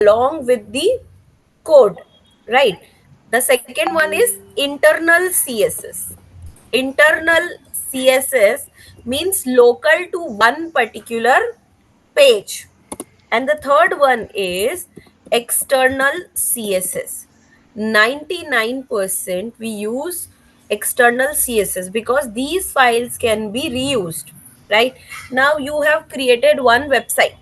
along with the code, right? The second one is internal CSS. Internal CSS means local to one particular page. And the third one is external CSS. 99% we use external CSS because these files can be reused, right? Now you have created one website.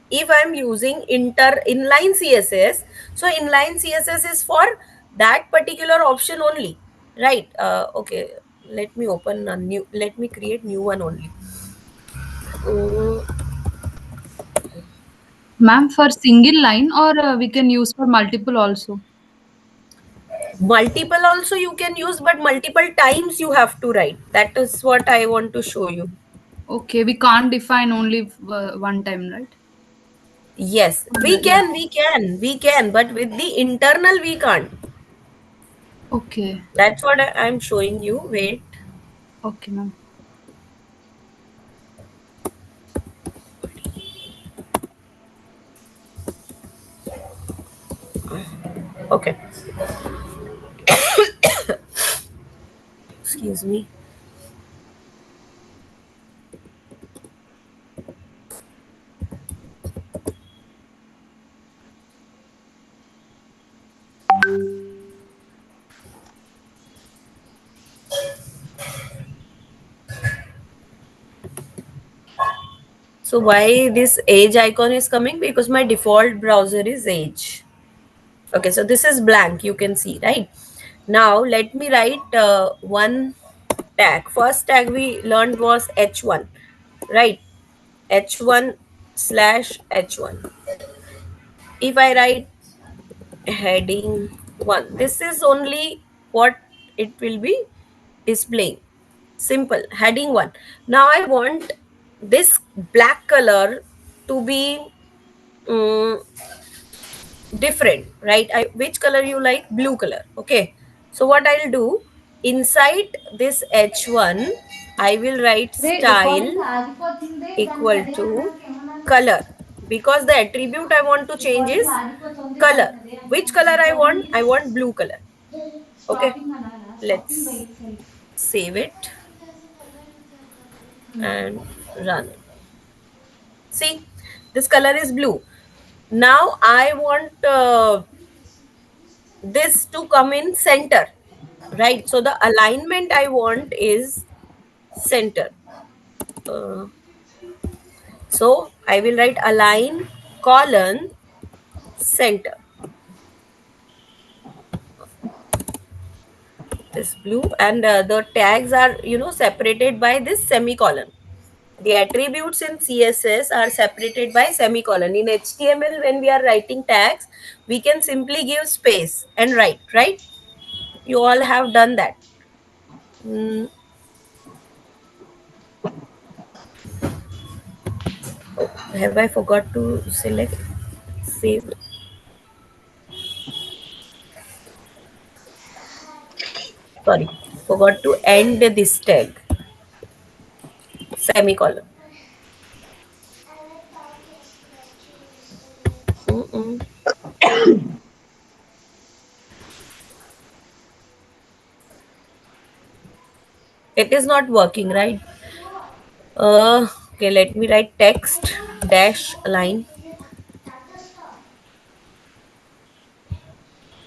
If I'm using inline CSS, so inline CSS is for that particular option only, right? Okay, let me open a new, let me create new one only. Mm, Ma'am, for single line or we can use for multiple also? multiple also you can use, but multiple times you have to write. That is what I want to show you. Okay, we can't define only one time, right? Yes, Yeah. we can, but with the internal we can't. Okay. That's what I'm showing you. Wait. Okay, ma'am. Okay, excuse me. So why this Edge icon is coming? Because my default browser is Edge. Okay, so this is blank, you can see, right? Now let me write one tag. First tag we learned was H1, right? H1 slash H1. If I write heading 1, this is only what it will be displaying. Simple, heading 1. Now I want this black color to be um, different, right? Which color you like? Blue color. Okay, so what I'll do, inside this H1 I will write ray style recording ఆగిపోతుంది దానికి equal అదే to అంటానికి ఏమన్నా color, because the attribute I want to change is recording ఆగిపోతుంది color. దానికి అదే Which అంటానికి color I recording want? I want blue color. Okay, stopping అనాలా stopping by let's itself save it and run it. See, this color is blue. Now I want this to come in center, right? So the alignment I want is center. uh, so I will write align colon center, this blue, and the tags are, separated by this semicolon. The attributes in CSS are separated by semicolon. In HTML, when we are writing tags, we can simply give space and write, right? You all have done that. Mm, have I forgot to select save? Sorry, forgot to end this tag, semicolon. Mm-mm. It is not working, right? Okay, let me write text dash align.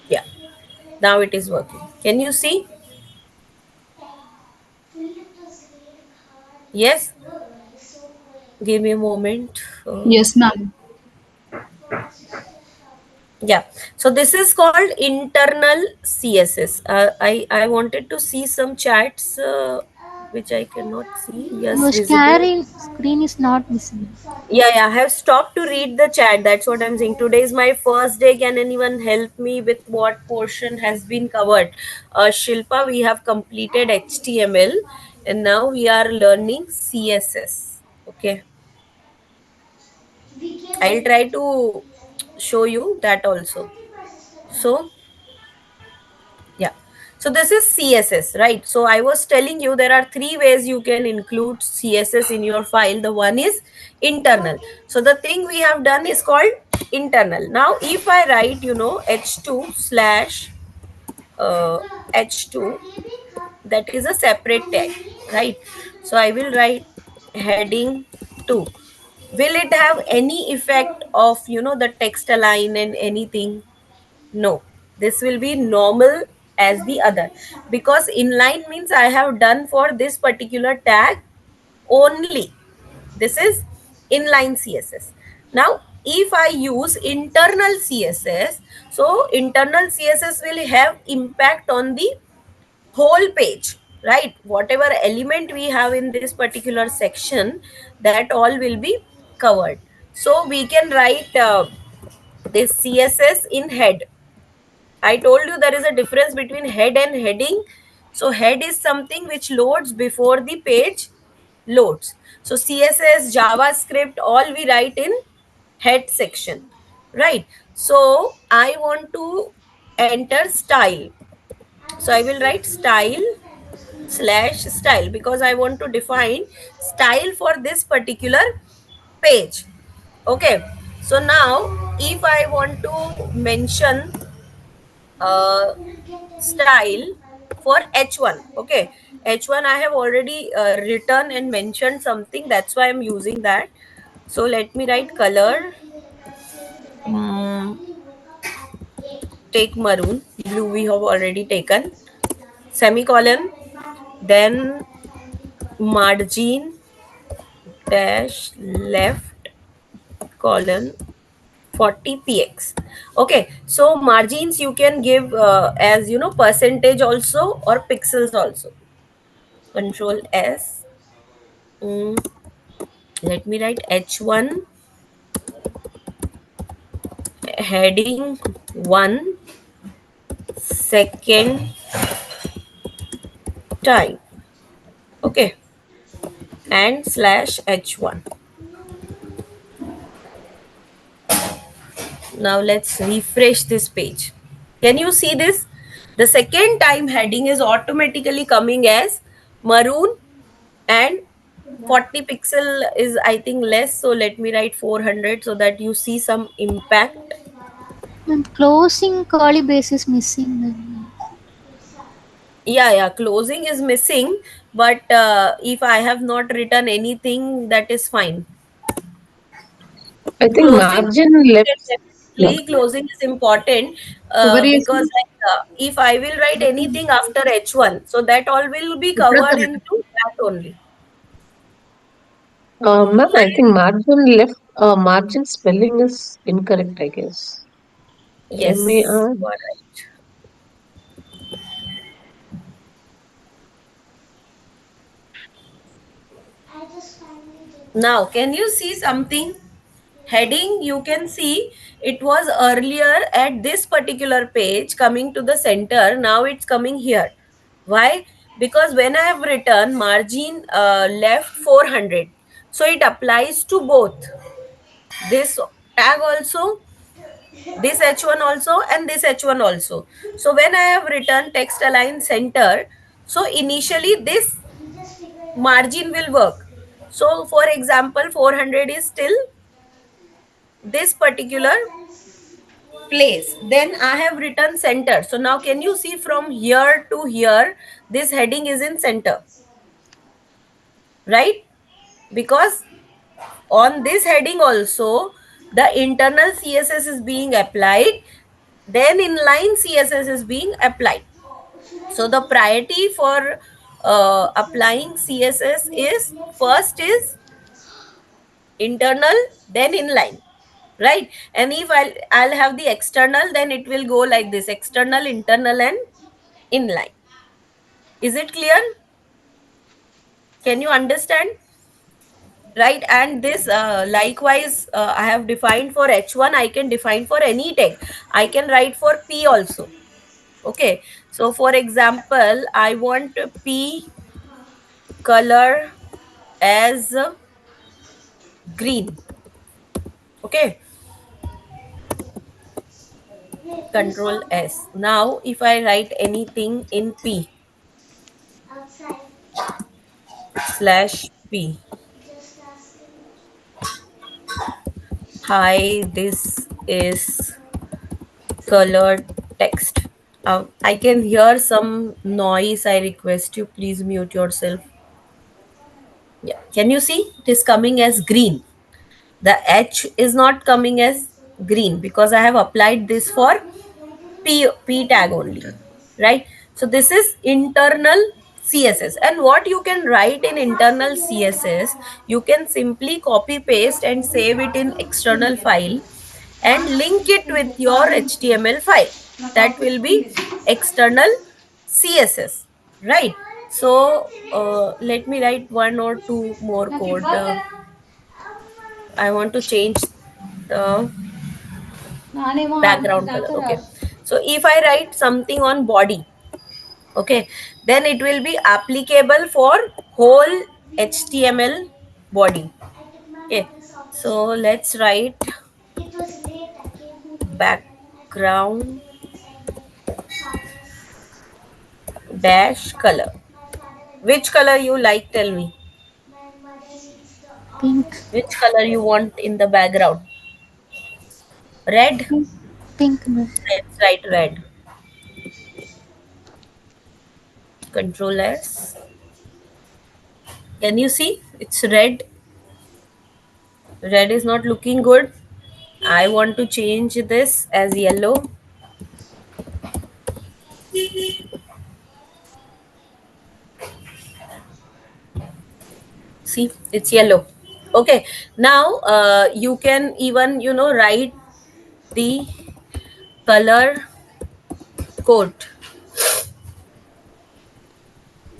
Yeah, now it is working. Can you see? Yes. Give me a moment. Yes, ma'am. Yeah, so this is called internal CSS. I wanted to see some chats, which I cannot see. Yes, Your visible. screen is not visible. Yeah, I have stopped to read the chat. That's what I'm saying. Today is my first day. Can anyone help me with what portion has been covered? Shilpa, we have completed HTML and now we are learning CSS. Okay, I'll try to show you that also. So, yeah. So this is CSS, right? So I was telling you there are three ways you can include CSS in your file. The one is internal. So the thing we have done is called internal. Now if I write, h2 slash h2, that is a separate tag, right? So I will write heading 2. Will it have any effect of the text align and anything? No, this will be normal as the other, because inline means I have done for this particular tag only. This is inline CSS. Now if I use internal CSS, so internal CSS will have impact on the whole page, right? Whatever element we have in this particular section, that all will be covered. So we can write this CSS in head. I told you there is a difference between head and heading. So head is something which loads before the page loads. So CSS, JavaScript, all we write in head section, right? So I want to enter style. So I will write style slash style, because I want to define style for this particular page. Okay. So now if I want to mention style for h1, okay, h1 I have already written and mentioned something, that's why I'm using that. So let me write color, mm, take maroon. Blue we have already taken, semicolon, then margin dash left colon 40 px. Okay, so margins you can give as percentage also or pixels also. Control S. Mm, let me write h1 heading 1 second time. Okay, and slash h1. Now let's refresh this page. Can you see this? The second time heading is automatically coming as maroon, and 40 pixel is I think less, so let me write 400 so that you see some impact. Ma'am, closing curly brace is missing. Then. Yeah, closing is missing, but if I have not written anything, that is fine. I think Closing, margin left. Yeah. definitely closing is important, because if I will write anything after h1, so that all will be covered into that only. Ma'am, I think margin left, margin spelling is incorrect, I guess. Yes, MAR. you are right. Now can you see something? Heading, you can see it was earlier at this particular page coming to the center, now it's coming here. Why? Because when I have written margin left 400, so it applies to both this tag also, this h1 also, and this h1 also. So when I have written text align center, so initially this margin will work. So for example, 400 is still this particular place, then I have written center. So now can you see from here to here, this heading is in center, right? Because on this heading also the internal CSS is being applied, then inline CSS is being applied. So the priority for applying CSS is first is internal, then inline, right? And if I'll have the external, then it will go like this: external, internal, and inline. Is it clear? Can you understand? Right? And this likewise I have defined for h1, I can define for any tag. I can write for p also. Okay, so for example, I want p color as green. Okay, control S. Now if I write anything in p slash p, hi, this is colored text. I can hear some noise. I request you please mute yourself. Yeah. Can you see it is coming as green? The H is not coming as green because I have applied this for P tag only, right? So this is internal CSS. And what you can write in internal CSS, you can simply copy paste and save it in external file and link it with your HTML file. That will be external CSS, right? So let me write one or two more code. I want to change the background color. Okay, so if I write something on body, okay, then it will be applicable for whole HTML body. Okay, so let's write background dash color. Which color you like? Tell me. Pink. Which color you want in the background? Red. Pink. Pink. No. Let's write red. Control S. Can you see? It's red. Red is not looking good. I want to change this as yellow. See, it's yellow. Okay, now you can even write the color code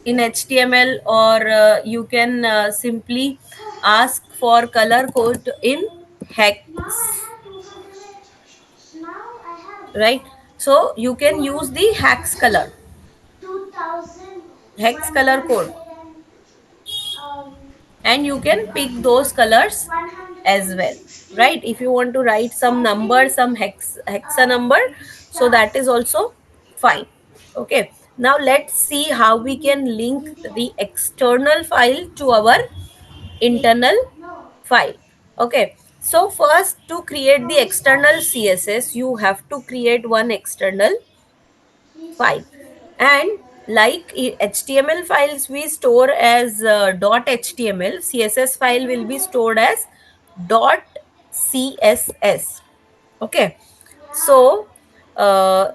in HTML, or you can simply ask for color code in hex, right? So you can use the hex color code, and you can pick those colors as well, right? If you want to write some number, some hexa number, so that is also fine. Okay, now let's see how we can link the external file to our internal file. Okay, so first, to create the external CSS, you have to create one external file. And like HTML files we store as .html, CSS file will be stored as .css. Okay, so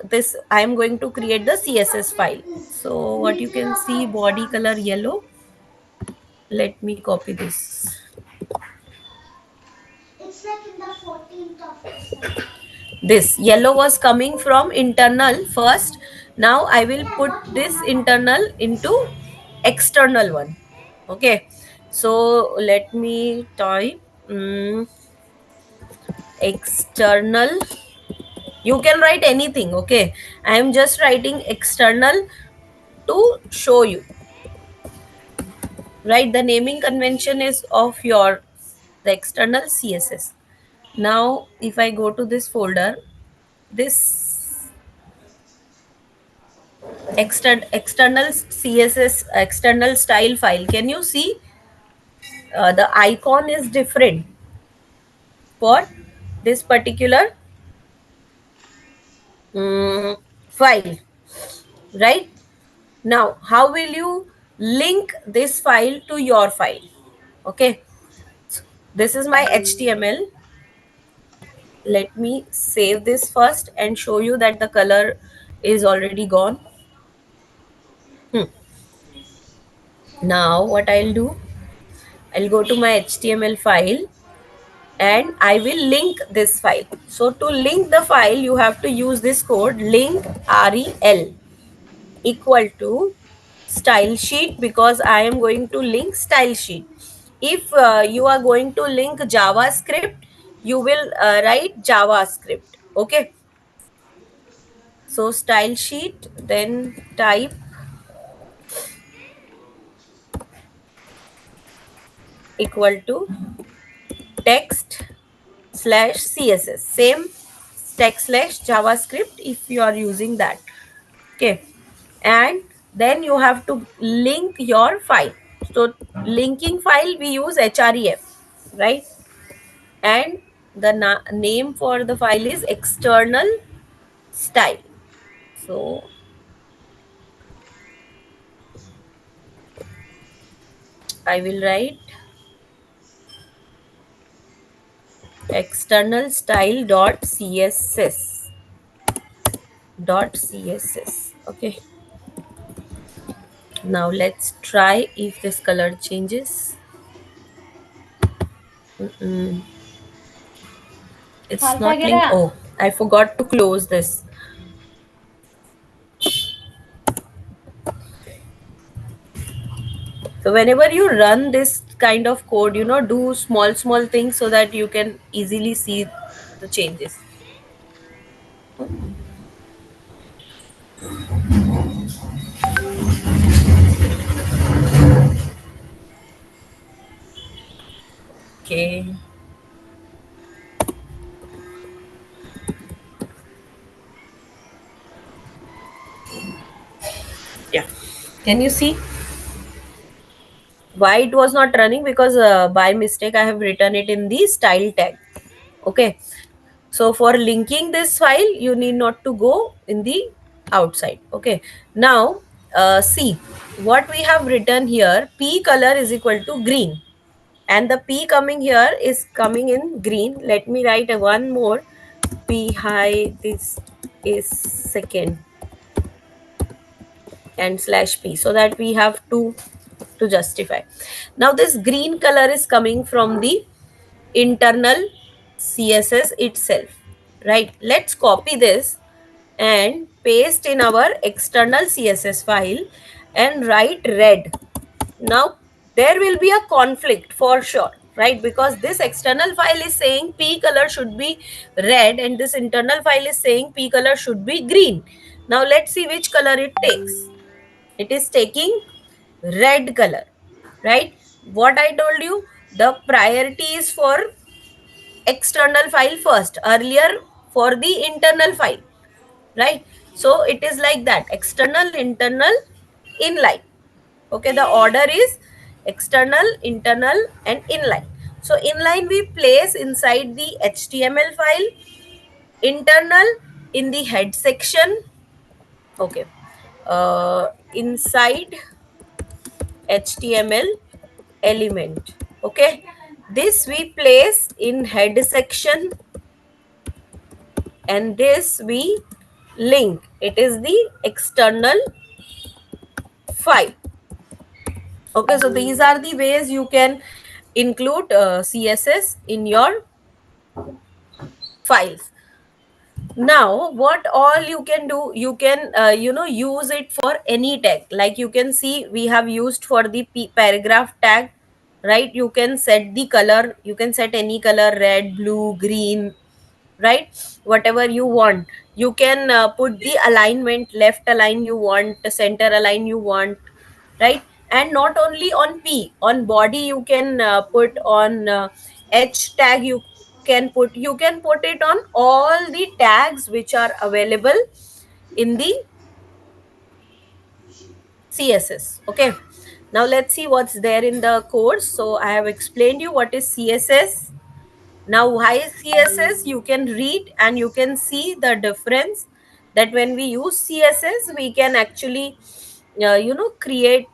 this I am going to create the CSS file. So what you can see, body color yellow. Let me copy this. This yellow was coming from internal first. Now I will put this internal into external one. Okay, so let me type external. You can write anything. Okay, I am just writing external to show you, right? The naming convention is of your the external CSS. Now if I go to this folder, this external CSS external style file, can you see the icon is different for this particular file, right? Now how will you link this file to your file? Okay, this is my HTML. Let me save this first and show you that the color is already gone. Now what I'll do, I'll go to my HTML file and I will link this file. So to link the file, you have to use this code link rel equal to style sheet, because I am going to link style sheet. If you are going to link JavaScript, you will write JavaScript. Okay, so style sheet, then type equal to text slash CSS, same text slash JavaScript if you are using that. Okay, and then you have to link your file. So linking file we use href, right? And the name for the file is external style. So I will write external style dot css dot css. Okay, now let's try if this color changes. It's Falta not linked. gera. Oh, I forgot to close this. So whenever you run this kind of code, do small things so that you can easily see the changes. Okay. Yeah. Can you see why it was not running? Because by mistake I have written it in the style tag. Okay. So for linking this file, you need not to go in the outside. Okay. Now, see what we have written here. P color is equal to green, and the P coming here is coming in green. Let me write one more. P high. This is second and slash P, so that we have two to justify. Now this green color is coming from the internal CSS itself, right? Let's copy this and paste in our external CSS file and write red. Now there will be a conflict for sure, right? Because this external file is saying P color should be red and this internal file is saying P color should be green. Now let's see which color it takes. It is taking red color, right? What I told you, the priority is for external file first, earlier for the internal file, right? So it is like that, external, internal, inline. Okay, the order is external, internal, and inline. So inline we place inside the HTML file, internal in the head section. Okay, inside HTML element. Okay, this we place in head section, and this we link. It is the external file. Okay, so these are the ways you can include CSS in your files. Now what all you can do, you can use it for any tag. Like you can see we have used for the paragraph tag, right? You can set the color, you can set any color, red, blue, green, right? Whatever you want. You can put the alignment, left align you want, center align you want, right? And not only on P, on body you can put, on H tag you can put it on all the tags which are available in the CSS. Okay, now let's see what's there in the course. So I have explained you what is CSS. Now why CSS, you can read and you can see the difference, that when we use CSS we can actually create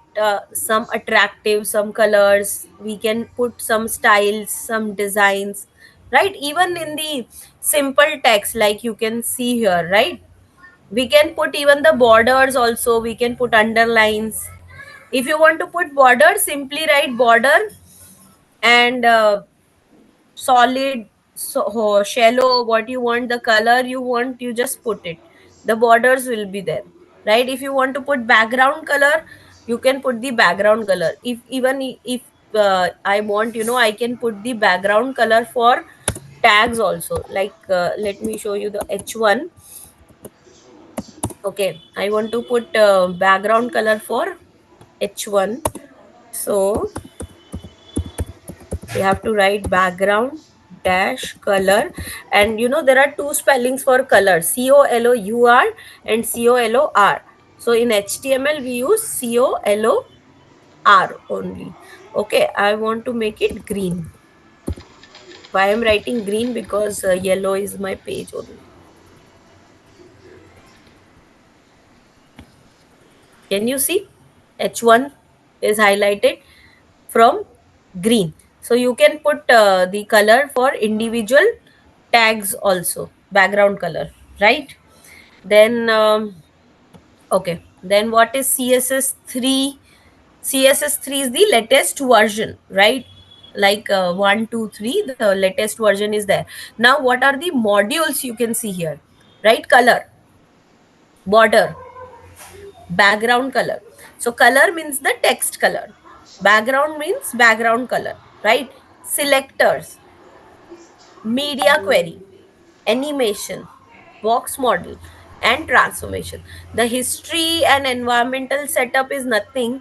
some attractive, some colors, we can put some styles, some designs, right? Even in the simple text, like you can see here, right? We can put even the borders also, we can put underlines. If you want to put border, simply write border, and solid, so shallow, what you want, the color you want, you just put it, the borders will be there, right? If you want to put background color, you can put the background color. If even if I want, I can put the background color for tags also. Like let me show you the H1. Okay, I want to put background color for H1. So we have to write background dash color, and there are two spellings for color, COLOUR and COLOR. So in HTML we use COLOR only. Okay, I want to make it green. Why I'm writing green? Because yellow is my page only. Can you see? H1 is highlighted from green. So you can put the color for individual tags also, background color, right? Then okay, then what is CSS3? CSS3 is the latest version, right? Like 1 2 3, the latest version is there. Now what are the modules you can see here, right? Color, border, background color. So color means the text color, background means background color, right? Selectors, media query, animation, box model, and transformation. The history and environmental setup is nothing,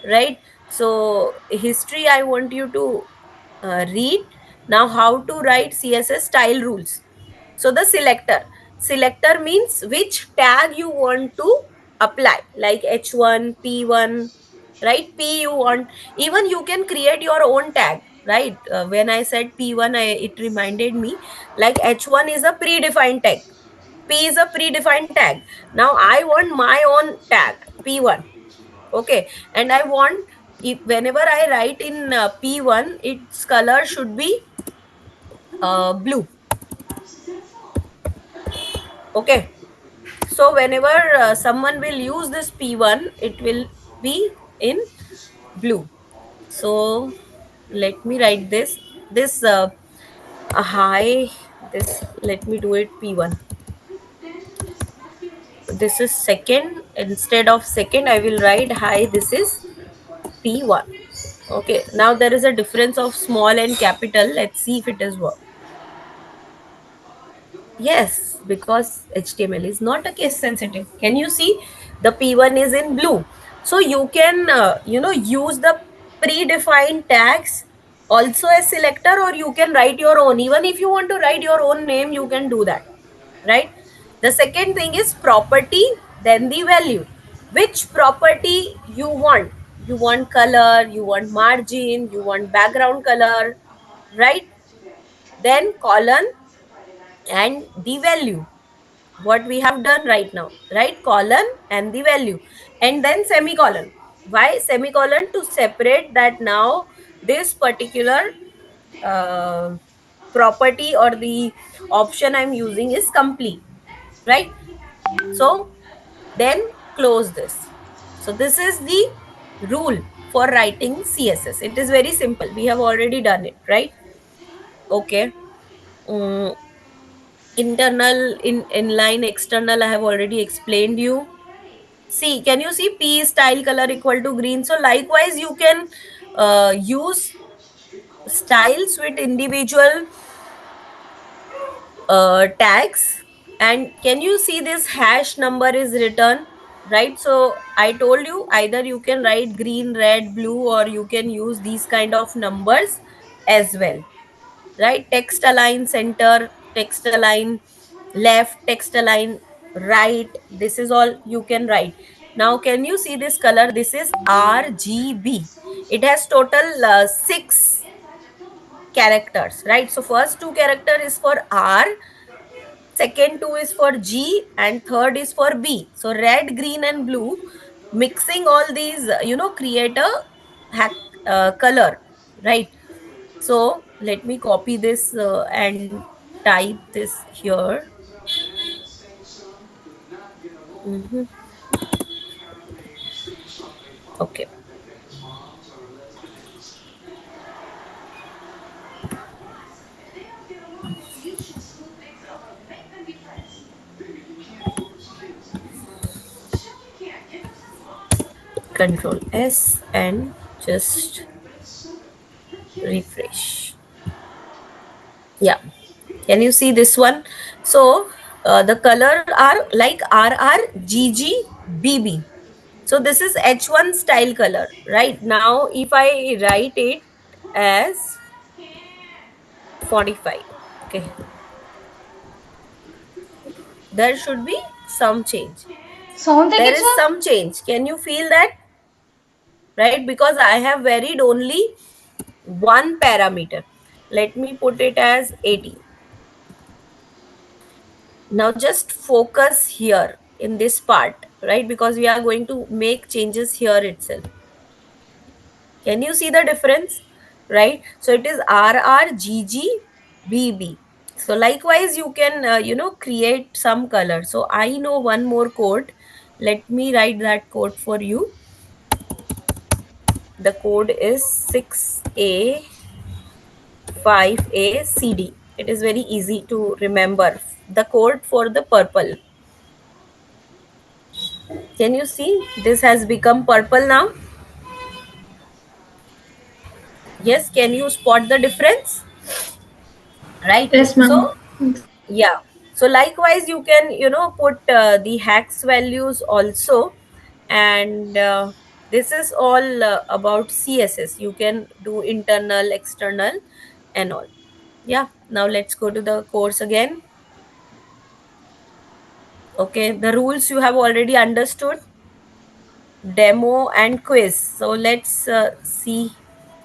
right? So history, I want you to read now how to write CSS style rules. So the selector means which tag you want to apply, like H1, P1, right? P you want, even you can create your own tag, right? When I said P1, it reminded me, like H1 is a predefined tag, P is a predefined tag. Now I want my own tag, P1. Okay, and I want, if whenever I write in P1, its color should be blue. Okay, so whenever someone will use this P1, it will be in blue. So let me write this hi, this, let me do it P1. This is second, instead of second I will write hi, this is P1. Okay, now there is a difference of small and capital. Let's see if it is work. Yes, because HTML is not a case sensitive. Can you see? The P1 is in blue. So you can, use the predefined tags also as selector, or you can write your own. Even if you want to write your own name, you can do that, right? The second thing is property, then the value. Which property you want? You want color, you want margin, you want background color, right? Then colon and the value, what we have done right now, right? Colon and the value, and then semicolon. Why semicolon? To separate that now this particular uh, property or the option I'm using is complete, right? So then close this. So this is the rule for writing CSS. It is very simple, we have already done it, right? Okay. Mm, internal, in inline, external, I have already explained you. See, can you see P style color equal to green? So likewise you can use styles with individual tags. And can you see this hash number is written, right? So I told you, either you can write green, red, blue, or you can use these kind of numbers as well, right? Text align center, text align left, text align right, this is all you can write. Now can you see this color? This is RGB. It has total 6 characters, right? So first 2 character is for R, second 2 is for G, and third is for B. So red, green, and blue, mixing all these, create a color, right? So let me copy this and type this here. Mhm. Okay. Control S and just refresh. Yeah. Can you see this one? So the color are like RRGGBB. So this is H1 style color, right? Now if I write it as 45, okay, there should be some change. Sound There is teacher? some change. Can you feel that? Right? Because I have varied only one parameter. Let me put it as 80. Now just focus here in this part, right? Because we are going to make changes here itself. Can you see the difference? Right? So it is RRGGBB. So likewise, you can, create some color. So I know one more code. Let me write that code for you. The code is 6A5ACD. It is very easy to remember. The code for the purple. Can you see? This has become purple now. Yes, can you spot the difference? Right. Yes, ma'am. So, yeah. So likewise, you can, put the hex values also. And this is all about CSS. You can do internal, external, and all. Yeah. Now let's go to the course again. Okay. The rules you have already understood. Demo and quiz. So let's see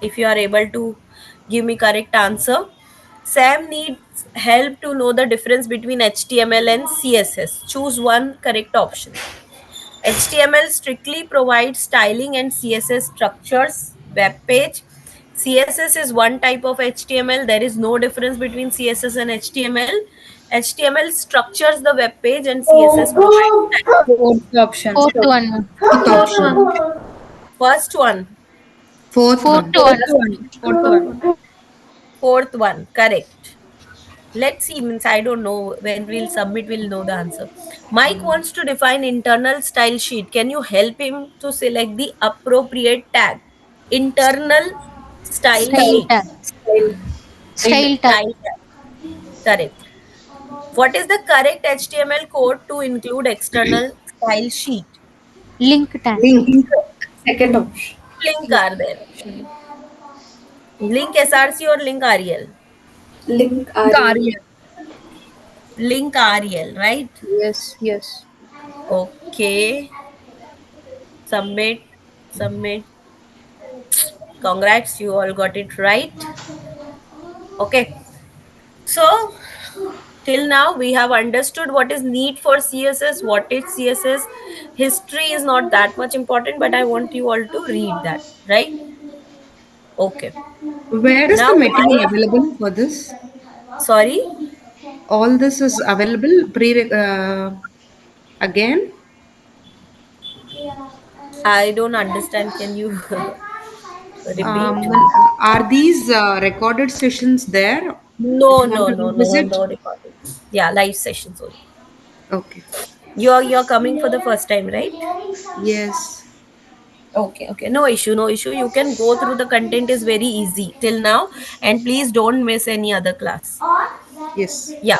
if you are able to give me correct answer. Sam needs help to know the difference between HTML and CSS. Choose one correct option. HTML strictly provides styling and CSS structures web page. CSS is one type of HTML. There is no difference between CSS and HTML. HTML structures the web page and CSS provides styling. Fourth option. Fourth one. Fourth option. First one. Fourth Fourth one. one. Fourth one. Fourth one. Fourth one, correct. Let's see, means I don't know. When we'll submit, we'll know the answer. Mike wants to define internal style sheet. Can you help him to select the appropriate tag? Internal style Style sheet. tag. Style tag. Style tag. Correct. What is the correct HTML code to include external style sheet? Link tag. Link. Second option. Link are there. Link SRC or link REL? Link Arya. Link REL, right? Yes, yes. Okay. Submit. Submit. Congrats, you all got it right. Okay. So, till now we have understood what is need for CSS, what is CSS. History is not that much important, but I want you all to read that, right? Okay. Where is Now, the material why? available for this? Sorry, All this is available again? I don't understand. Can you repeat? Are these recorded sessions there? If No, you want no, to no, no, revisit? no recording. Yeah, live sessions only. Okay. You're coming for the first time, right? Yes. Okay, okay. No issue, no issue. You can go through the content is very easy till now, and please don't miss any other class. Yes. Yeah.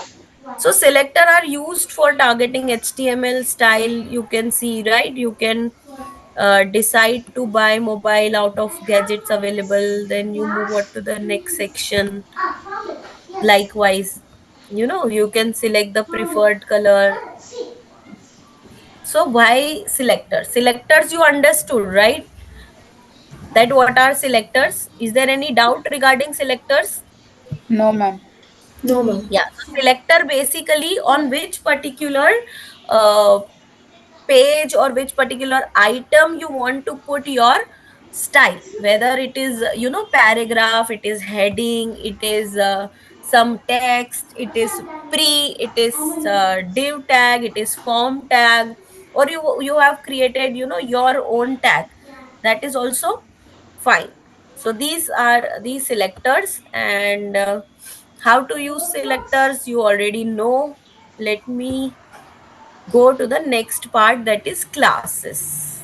So selector are used for targeting HTML style. You can see, right? You can decide to buy mobile out of gadgets available. Then you move on to the next section. Likewise, you can select the preferred color. So why selectors? Selectors you understood, right? That what are selectors? Is there any doubt regarding selectors? No, ma'am. No, ma'am. Yeah, so selector basically on which particular uh, page or which particular item you want to put your style, whether it is paragraph, it is heading, it is some text, it is it is div tag, it is form tag, or you have created your own tag. That is also fine. So these are the selectors, and how to use selectors you already know. Let me go to the next part, that is classes.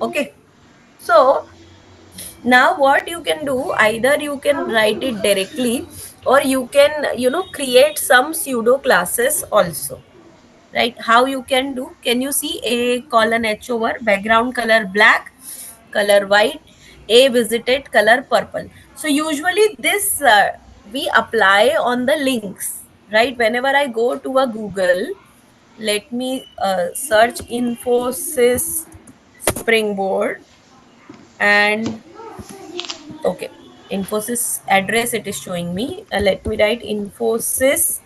Okay. So now what you can do, either you can write it directly, or you can create some pseudo classes also, right? How you can do, can you see a colon h over background color black, color white, a visited color purple? So usually this we apply on the links, right? Whenever I go to a Google, let me search Infosys Springboard, and okay, Infosys address it is showing me. Let me write Infosys